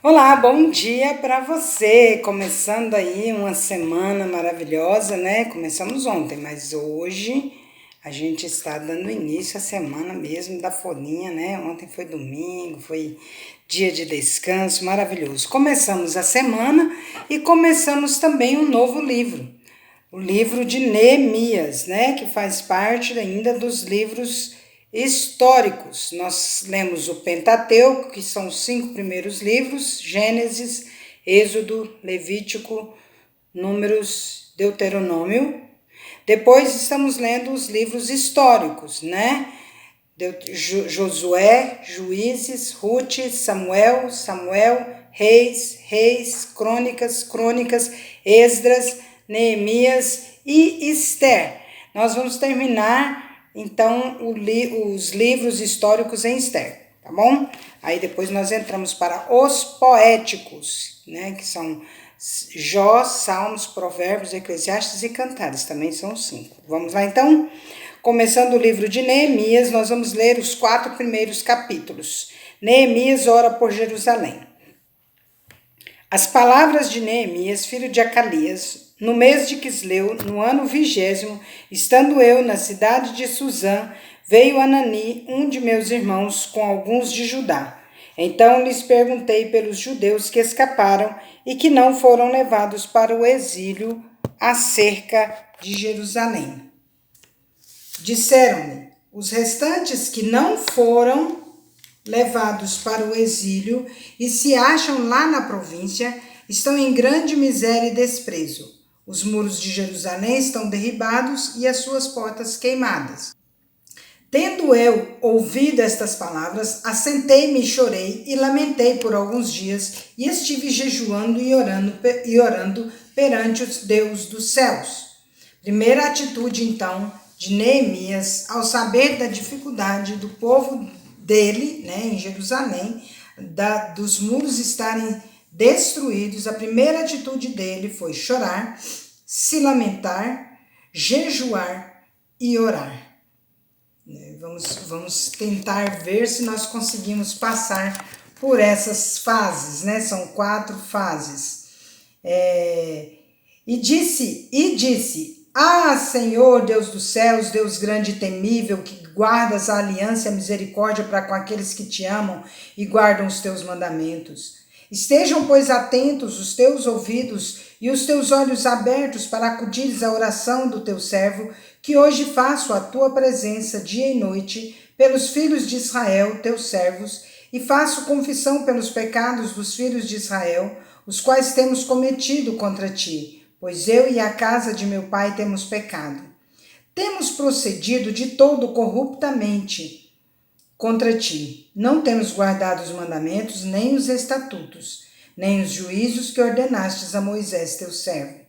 Olá, bom dia para você. Começando aí uma semana maravilhosa, né? Começamos ontem, mas hoje a gente está dando início à semana mesmo da folhinha, né? Ontem foi domingo, foi dia de descanso, maravilhoso. Começamos a semana e começamos também um novo livro, o livro de Neemias, né, que faz parte ainda dos livros históricos. Nós lemos o Pentateuco, que são os 5 primeiros livros: Gênesis, Êxodo, Levítico, Números, Deuteronômio. Depois estamos lendo os livros históricos, né? Josué, Juízes, Ruth, Samuel, Reis, Crônicas, Esdras, Neemias e Esther. Nós vamos terminar, então, os livros históricos em Esther, tá bom? Aí depois nós entramos para os poéticos, né, que são Jó, Salmos, Provérbios, Eclesiastes e Cantares, também são 5. Vamos lá, então? Começando o livro de Neemias, nós vamos ler os 4 primeiros capítulos. Neemias ora por Jerusalém. As palavras de Neemias, filho de Acalias, no mês de Quisleu, no ano 20º, estando eu na cidade de Suzã, veio Anani, um de meus irmãos, com alguns de Judá. Então lhes perguntei pelos judeus que escaparam e que não foram levados para o exílio acerca de Jerusalém. Disseram-me: os restantes que não foram levados para o exílio e se acham lá na província estão em grande miséria e desprezo. Os muros de Jerusalém estão derribados e as suas portas queimadas. Tendo eu ouvido estas palavras, assentei-me e chorei e lamentei por alguns dias e estive jejuando e orando perante o Deus dos céus. Primeira atitude, então, de Neemias, ao saber da dificuldade do povo dele, né, em Jerusalém, dos muros estarem destruídos, a primeira atitude dele foi chorar, se lamentar, jejuar e orar. Vamos tentar ver se nós conseguimos passar por essas fases, né? São 4 fases. E disse, Senhor, Deus dos céus, Deus grande e temível, que guardas a aliança e a misericórdia para com aqueles que te amam e guardam os teus mandamentos. Estejam, pois, atentos os teus ouvidos e os teus olhos abertos para acudires à oração do teu servo, que hoje faço à tua presença dia e noite, pelos filhos de Israel, teus servos, e faço confissão pelos pecados dos filhos de Israel, os quais temos cometido contra ti, pois eu e a casa de meu pai temos pecado. Temos procedido de todo corruptamente contra ti. Não temos guardado os mandamentos, nem os estatutos, nem os juízos que ordenastes a Moisés, teu servo.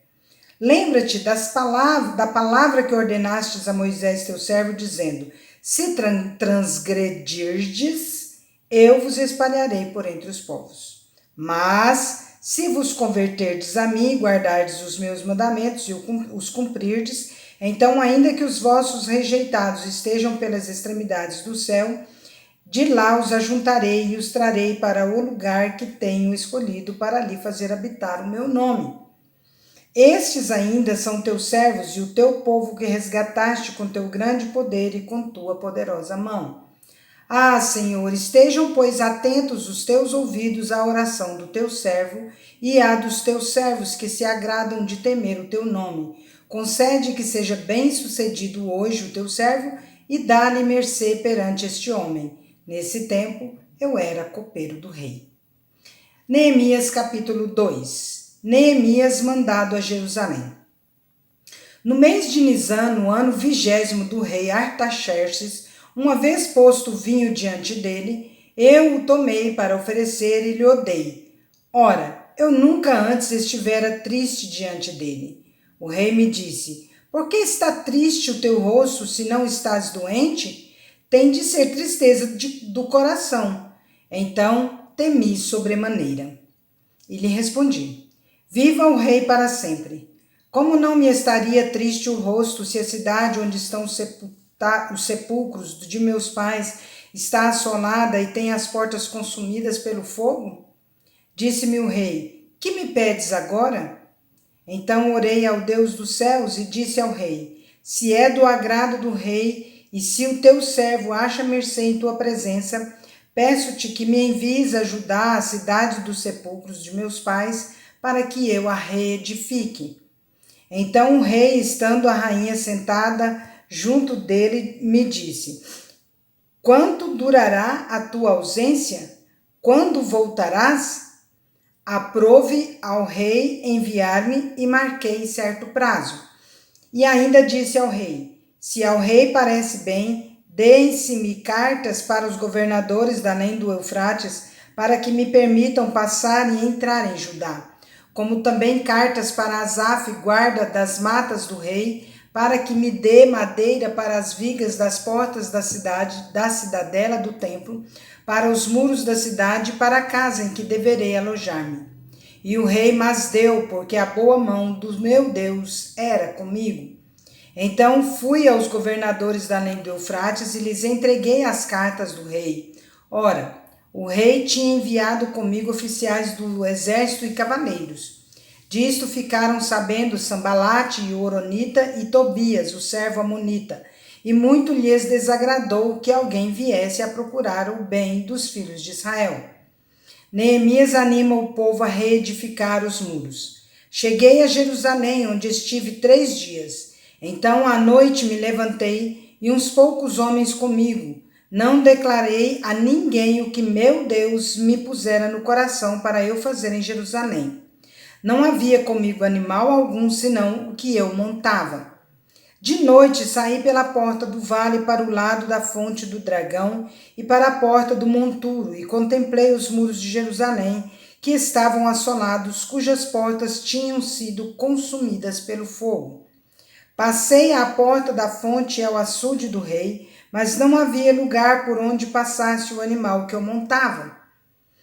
Lembra-te da palavra que ordenastes a Moisés, teu servo, dizendo: se transgredirdes, eu vos espalharei por entre os povos. Mas, se vos converterdes a mim e guardardes os meus mandamentos e os cumprirdes, então, ainda que os vossos rejeitados estejam pelas extremidades do céu, de lá os ajuntarei e os trarei para o lugar que tenho escolhido para ali fazer habitar o meu nome. Estes ainda são teus servos e o teu povo que resgataste com teu grande poder e com tua poderosa mão. Senhor, estejam, pois, atentos os teus ouvidos à oração do teu servo e à dos teus servos que se agradam de temer o teu nome. Concede que seja bem-sucedido hoje o teu servo e dá-lhe mercê perante este homem. Nesse tempo, eu era copeiro do rei. Neemias capítulo 2. Neemias mandado a Jerusalém. No mês de Nisan, no ano 20º do rei Artaxerxes, uma vez posto o vinho diante dele, eu o tomei para oferecer e lhe o dei. Ora, eu nunca antes estivera triste diante dele. O rei me disse: por que está triste o teu rosto, se não estás doente? Tem de ser tristeza do coração. Então temi sobremaneira. E lhe respondi: viva o rei para sempre. Como não me estaria triste o rosto se a cidade onde estão os sepulcros de meus pais está assolada e tem as portas consumidas pelo fogo? Disse-me o rei: Que me pedes agora? Então orei ao Deus dos céus e disse ao rei: Se é do agrado do rei e se o teu servo acha mercê em tua presença, peço-te que me envies a Judá, a cidade dos sepulcros de meus pais, para que eu a reedifique. Então o rei, estando a rainha sentada junto dele, me disse: Quanto durará a tua ausência? Quando voltarás? Aprove ao rei enviar-me e marquei certo prazo. E ainda disse ao rei: Se ao rei parece bem, deem-se-me cartas para os governadores da além do Eufrates, para que me permitam passar e entrar em Judá, como também cartas para Asaf, guarda das matas do rei, para que me dê madeira para as vigas das portas da cidade, da cidadela do templo, para os muros da cidade e para a casa em que deverei alojar-me. E o rei mas deu, porque a boa mão do meu Deus era comigo. Então fui aos governadores da além do Eufrates e lhes entreguei as cartas do rei. Ora, o rei tinha enviado comigo oficiais do exército e cavaleiros. Disto ficaram sabendo Sambalate e o Horonita e Tobias, o servo amonita, e muito lhes desagradou que alguém viesse a procurar o bem dos filhos de Israel. Neemias anima o povo a reedificar os muros. Cheguei a Jerusalém, onde estive 3 dias. Então à noite me levantei e uns poucos homens comigo. Não declarei a ninguém o que meu Deus me pusera no coração para eu fazer em Jerusalém. Não havia comigo animal algum, senão o que eu montava. De noite saí pela porta do vale para o lado da fonte do dragão e para a porta do monturo, e contemplei os muros de Jerusalém, que estavam assolados, cujas portas tinham sido consumidas pelo fogo. Passei à porta da fonte e ao açude do rei, mas não havia lugar por onde passasse o animal que eu montava.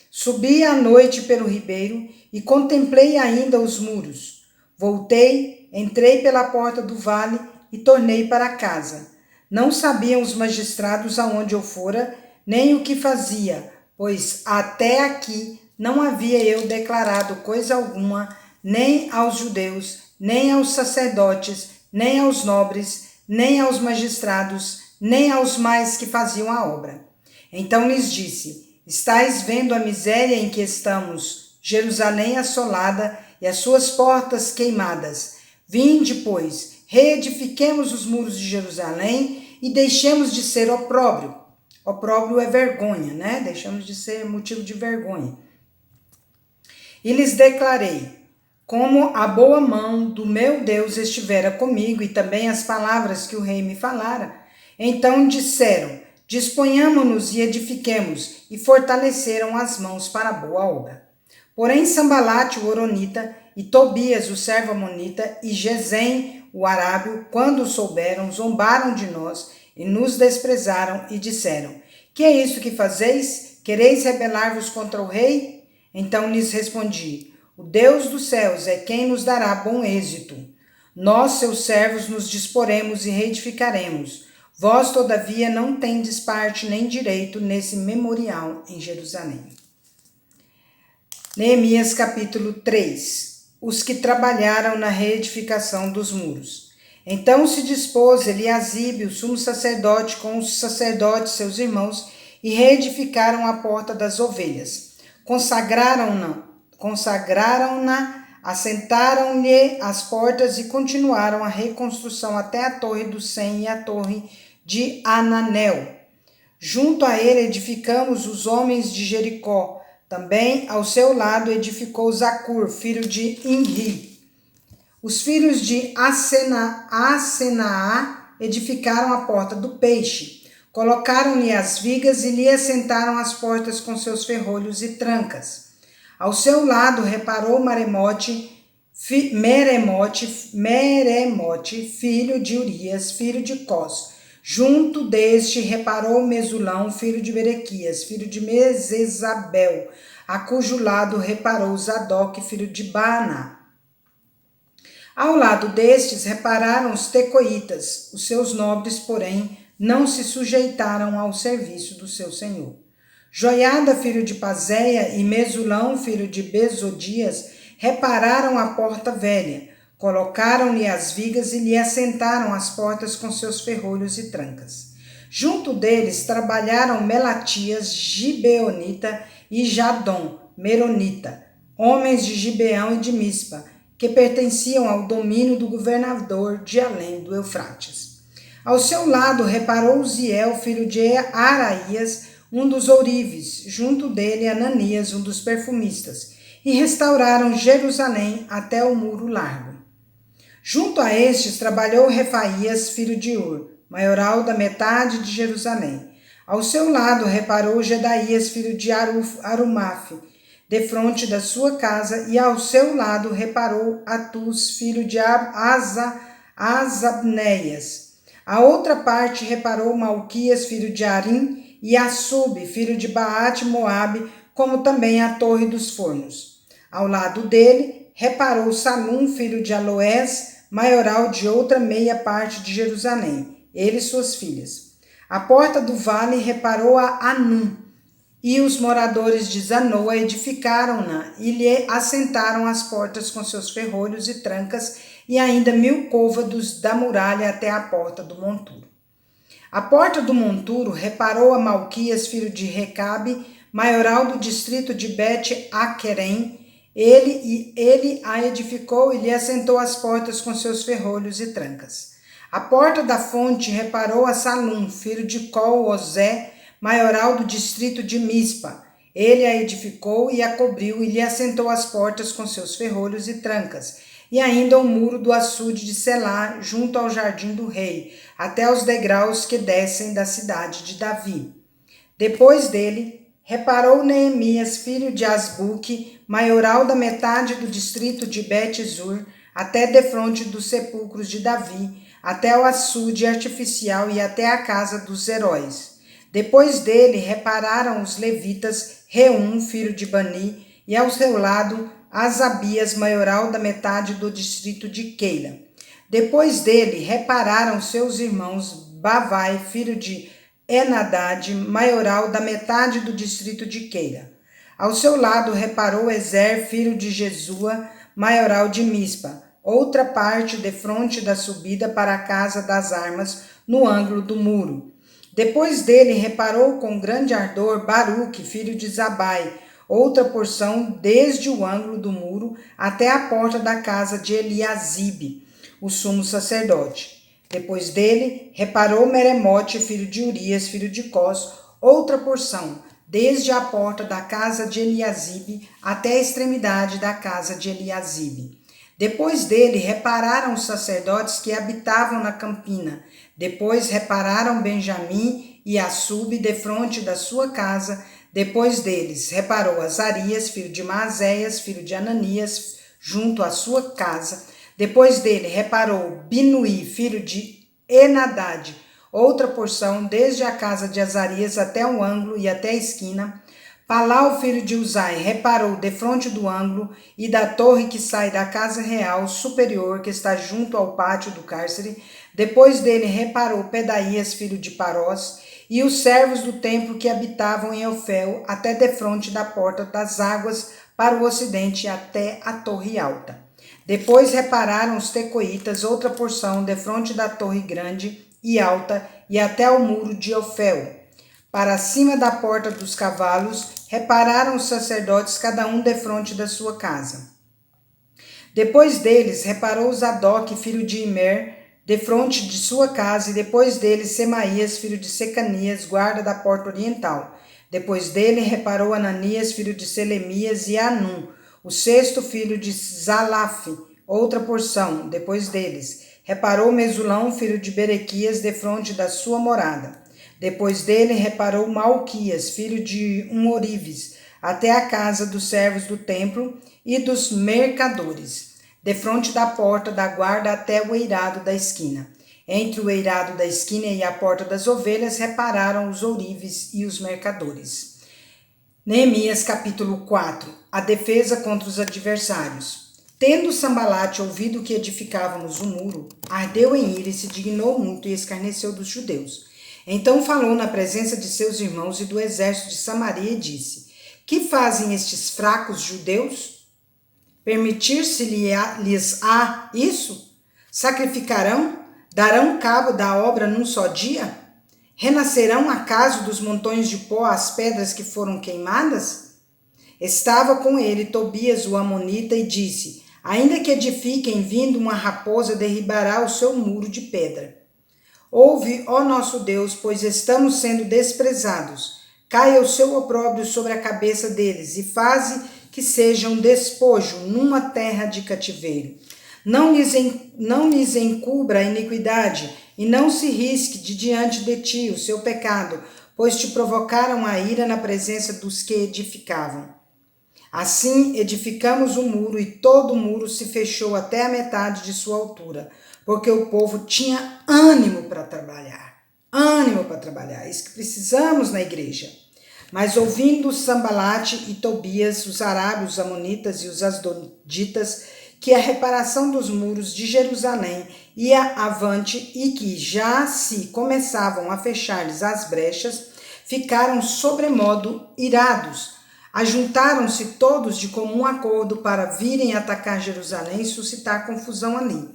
Subi à noite pelo ribeiro e contemplei ainda os muros. Voltei, entrei pela porta do vale e tornei para casa. Não sabiam os magistrados aonde eu fora, nem o que fazia, pois até aqui não havia eu declarado coisa alguma, nem aos judeus, nem aos sacerdotes, nem aos nobres, nem aos magistrados, nem aos mais que faziam a obra. Então lhes disse: Estais vendo a miséria em que estamos, Jerusalém assolada e as suas portas queimadas. Vinde, pois, reedifiquemos os muros de Jerusalém e deixemos de ser opróbrio. Opróbrio é vergonha, né? Deixamos de ser motivo de vergonha. E lhes declarei: como a boa mão do meu Deus estivera comigo e também as palavras que o rei me falara, então disseram: Disponhamo-nos e edifiquemos, e fortaleceram as mãos para a boa obra. Porém Sambalate, o Horonita, e Tobias, o servo amonita, e Gesem, o arábio, quando souberam, zombaram de nós e nos desprezaram e disseram: Que é isso que fazeis? Quereis rebelar-vos contra o rei? Então lhes respondi: O Deus dos céus é quem nos dará bom êxito. Nós, seus servos, nos disporemos e reedificaremos. Vós, todavia, não tendes parte nem direito nesse memorial em Jerusalém. Neemias capítulo 3. Os que trabalharam na reedificação dos muros. Então se dispôs Eliasibe, o sumo sacerdote, com os sacerdotes, seus irmãos, e reedificaram a porta das ovelhas. Consagraram-na, assentaram-lhe as portas e continuaram a reconstrução até a torre do Sem e a torre de Ananel. Junto a ele edificamos os homens de Jericó. Também ao seu lado edificou Zacur, filho de Imri. Os filhos de Asenaá edificaram a porta do peixe. Colocaram-lhe as vigas e lhe assentaram as portas com seus ferrolhos e trancas. Ao seu lado reparou Meremote, filho de Urias, filho de Cós. Junto deste reparou Mesulão, filho de Berequias, filho de Mesesabel, a cujo lado reparou Zadok, filho de Baaná. Ao lado destes repararam os tecoitas, os seus nobres, porém, não se sujeitaram ao serviço do seu senhor. Joiada, filho de Pazéia, e Mesulão, filho de Bezodias, repararam a porta velha, colocaram-lhe as vigas e lhe assentaram as portas com seus ferrolhos e trancas. Junto deles trabalharam Melatias, Gibeonita, e Jadom, Meronita, homens de Gibeão e de Mispa, que pertenciam ao domínio do governador de além do Eufrates. Ao seu lado reparou Uziel, filho de Araías, um dos ourives, junto dele Ananias, um dos perfumistas, e restauraram Jerusalém até o muro largo. Junto a estes trabalhou Refaías, filho de Ur, maioral da metade de Jerusalém. Ao seu lado reparou Gedaías, filho de Arumafe, defronte da sua casa, e ao seu lado reparou Atus, filho de Asabneias. A outra parte reparou Malquias, filho de Arim, e Assub, filho de Baate Moabe, como também a torre dos fornos. Ao lado dele reparou Salum, filho de Aloés, maioral de outra meia parte de Jerusalém, ele e suas filhas. A porta do vale reparou a Anum, e os moradores de Zanoa edificaram-na e lhe assentaram as portas com seus ferrolhos e trancas, e ainda 1000 côvados da muralha até a porta do monturo. A porta do monturo reparou a Malquias, filho de Recabe, maioral do distrito de Bet-Aquerem. Ele a edificou e lhe assentou as portas com seus ferrolhos e trancas. A porta da fonte reparou a Salum, filho de Col-Ozé, maioral do distrito de Mispa. Ele a edificou e a cobriu e lhe assentou as portas com seus ferrolhos e trancas, e ainda o muro do açude de Selá, junto ao jardim do rei, até os degraus que descem da cidade de Davi. Depois dele, reparou Neemias, filho de Asbuque, maioral da metade do distrito de Bet-Zur, até defronte dos sepulcros de Davi, até o açude artificial e até a casa dos heróis. Depois dele, repararam os levitas, Reum, filho de Bani, e ao seu lado, Asabias, maioral da metade do distrito de Keila. Depois dele, repararam seus irmãos, Bavai, filho de Enadad, maioral da metade do distrito de Keila. Ao seu lado, reparou Ezer, filho de Jesua, maioral de Mispa, outra parte defronte da subida para a casa das armas, no ângulo do muro. Depois dele, reparou com grande ardor Baruque, filho de Zabai, outra porção desde o ângulo do muro até a porta da casa de Eliasibe, o sumo sacerdote. Depois dele, reparou Meremote, filho de Urias, filho de Cós, outra porção, desde a porta da casa de Eliasibe até a extremidade da casa de Eliasibe. Depois dele, repararam os sacerdotes que habitavam na campina. Depois repararam Benjamim e Assub defronte da sua casa. Depois deles, reparou Azarias, filho de Maazéias, filho de Ananias, junto à sua casa. Depois dele, reparou Binuí, filho de Enadad, outra porção, desde a casa de Azarias até o ângulo e até a esquina. Palau, filho de Uzai, reparou defronte do ângulo e da torre que sai da casa real superior, que está junto ao pátio do cárcere. Depois dele, reparou Pedaías, filho de Parós, e os servos do templo que habitavam em Ofel, até defronte da porta das águas para o ocidente até a torre alta. Depois repararam os tecoitas, outra porção, defronte da torre grande e alta, e até o muro de Ofel. Para cima da porta dos cavalos, repararam os sacerdotes, cada um defronte da sua casa. Depois deles, reparou Zadok, filho de Imer, defronte de sua casa, e depois dele Semaías, filho de Secanias, guarda da porta oriental. Depois dele reparou Ananias, filho de Selemias, e Anum, o sexto filho de Zalaf, outra porção. Depois deles reparou Mesulão, filho de Berequias, defronte da sua morada. Depois dele reparou Malquias, filho de Orives, até a casa dos servos do templo e dos mercadores, defronte da porta da guarda até o eirado da esquina. Entre o eirado da esquina e a porta das ovelhas repararam os ourives e os mercadores. Neemias capítulo 4. A defesa contra os adversários. Tendo Sambalate ouvido que edificávamos o muro, ardeu em ira e se dignou muito e escarneceu dos judeus. Então falou na presença de seus irmãos e do exército de Samaria e disse: Que fazem estes fracos judeus? Permitir-se-lhes-á isso? Sacrificarão? Darão cabo da obra num só dia? Renascerão acaso dos montões de pó as pedras que foram queimadas? Estava com ele Tobias o amonita e disse: Ainda que edifiquem, vindo uma raposa derribará o seu muro de pedra. Ouve, ó nosso Deus, pois estamos sendo desprezados. Caia o seu opróbrio sobre a cabeça deles e faze que sejam despojo numa terra de cativeiro. Não lhes encubra a iniquidade e não se risque de diante de ti o seu pecado, pois te provocaram a ira na presença dos que edificavam. Assim edificamos o muro e todo o muro se fechou até a metade de sua altura, porque o povo tinha ânimo para trabalhar. Ânimo para trabalhar, é isso que precisamos na igreja. Mas ouvindo Sambalate e Tobias, os arábios, os amonitas e os asdoditas, que a reparação dos muros de Jerusalém ia avante e que já se começavam a fechar-lhes as brechas, ficaram sobremodo irados. Ajuntaram-se todos de comum acordo para virem atacar Jerusalém e suscitar confusão ali.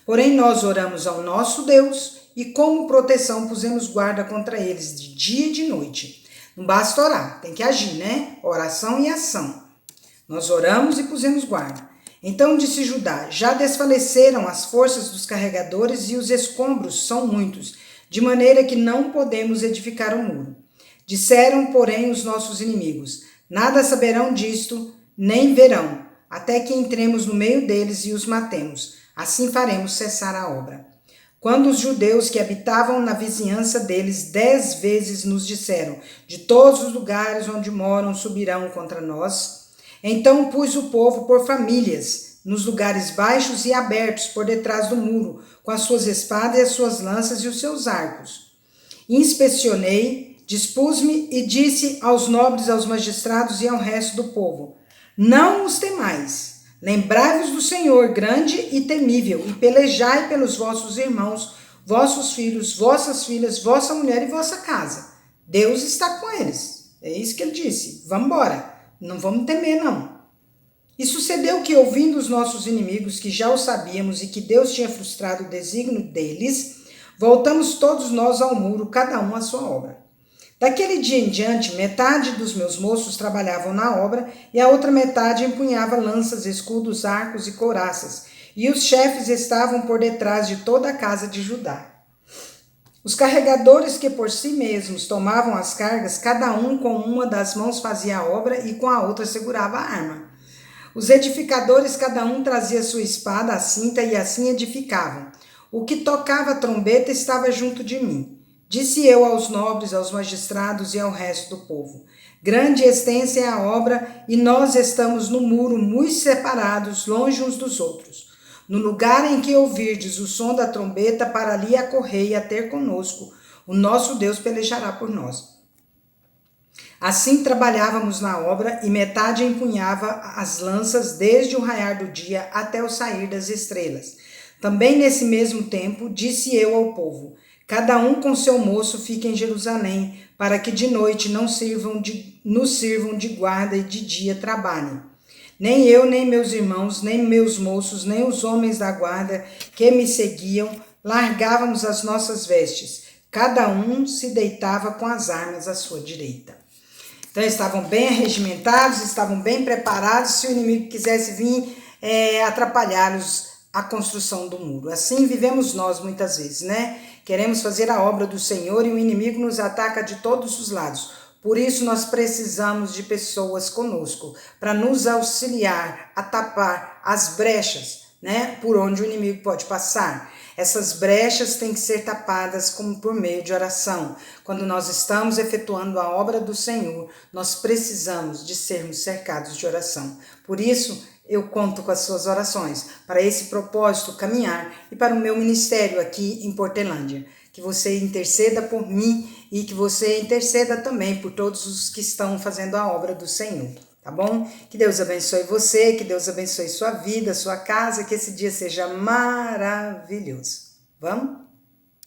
Porém, nós oramos ao nosso Deus e, como proteção, pusemos guarda contra eles de dia e de noite. Não basta orar, tem que agir, né? Oração e ação. Nós oramos e pusemos guarda. Então disse Judá: Já desfaleceram as forças dos carregadores e os escombros são muitos, de maneira que não podemos edificar o muro. Disseram, porém, os nossos inimigos: Nada saberão disto, nem verão, até que entremos no meio deles e os matemos. Assim faremos cessar a obra. Quando os judeus que habitavam na vizinhança deles 10 vezes nos disseram: De todos os lugares onde moram subirão contra nós, então pus o povo por famílias, nos lugares baixos e abertos por detrás do muro, com as suas espadas e as suas lanças e os seus arcos. Inspecionei, dispus-me e disse aos nobres, aos magistrados e ao resto do povo: Não os temais. Lembrai-vos do Senhor, grande e temível, e pelejai pelos vossos irmãos, vossos filhos, vossas filhas, vossa mulher e vossa casa. Deus está com eles. É isso que ele disse. Vamos embora. Não vamos temer, não. E sucedeu que, ouvindo os nossos inimigos, que já o sabíamos e que Deus tinha frustrado o desígnio deles, voltamos todos nós ao muro, cada um à sua obra. Daquele dia em diante, metade dos meus moços trabalhavam na obra e a outra metade empunhava lanças, escudos, arcos e couraças, e os chefes estavam por detrás de toda a casa de Judá. Os carregadores que por si mesmos tomavam as cargas, cada um com uma das mãos fazia a obra e com a outra segurava a arma. Os edificadores, cada um trazia sua espada, a cinta, e assim edificavam. O que tocava a trombeta estava junto de mim. Disse eu aos nobres, aos magistrados e ao resto do povo: Grande e extensa é a obra, e nós estamos no muro, muito separados, longe uns dos outros. No lugar em que ouvirdes o som da trombeta, para ali acorrei a ter conosco, o nosso Deus pelejará por nós. Assim trabalhávamos na obra, e metade empunhava as lanças desde o raiar do dia até o sair das estrelas. Também nesse mesmo tempo disse eu ao povo: Cada um com seu moço fique em Jerusalém, para que de noite nos sirvam de guarda e de dia trabalhem. Nem eu, nem meus irmãos, nem meus moços, nem os homens da guarda que me seguiam, largávamos as nossas vestes. Cada um se deitava com as armas à sua direita. Então, estavam bem arregimentados, estavam bem preparados, se o inimigo quisesse vir atrapalhá-los a construção do muro. Assim vivemos nós muitas vezes, né? Queremos fazer a obra do Senhor e o inimigo nos ataca de todos os lados. Por isso, nós precisamos de pessoas conosco para nos auxiliar a tapar as brechas, né, por onde o inimigo pode passar. Essas brechas têm que ser tapadas por meio de oração. Quando nós estamos efetuando a obra do Senhor, nós precisamos de sermos cercados de oração. Por isso, eu conto com as suas orações para esse propósito caminhar e para o meu ministério aqui em Portelândia. Que você interceda por mim e que você interceda também por todos os que estão fazendo a obra do Senhor, tá bom? Que Deus abençoe você, que Deus abençoe sua vida, sua casa, que esse dia seja maravilhoso. Vamos?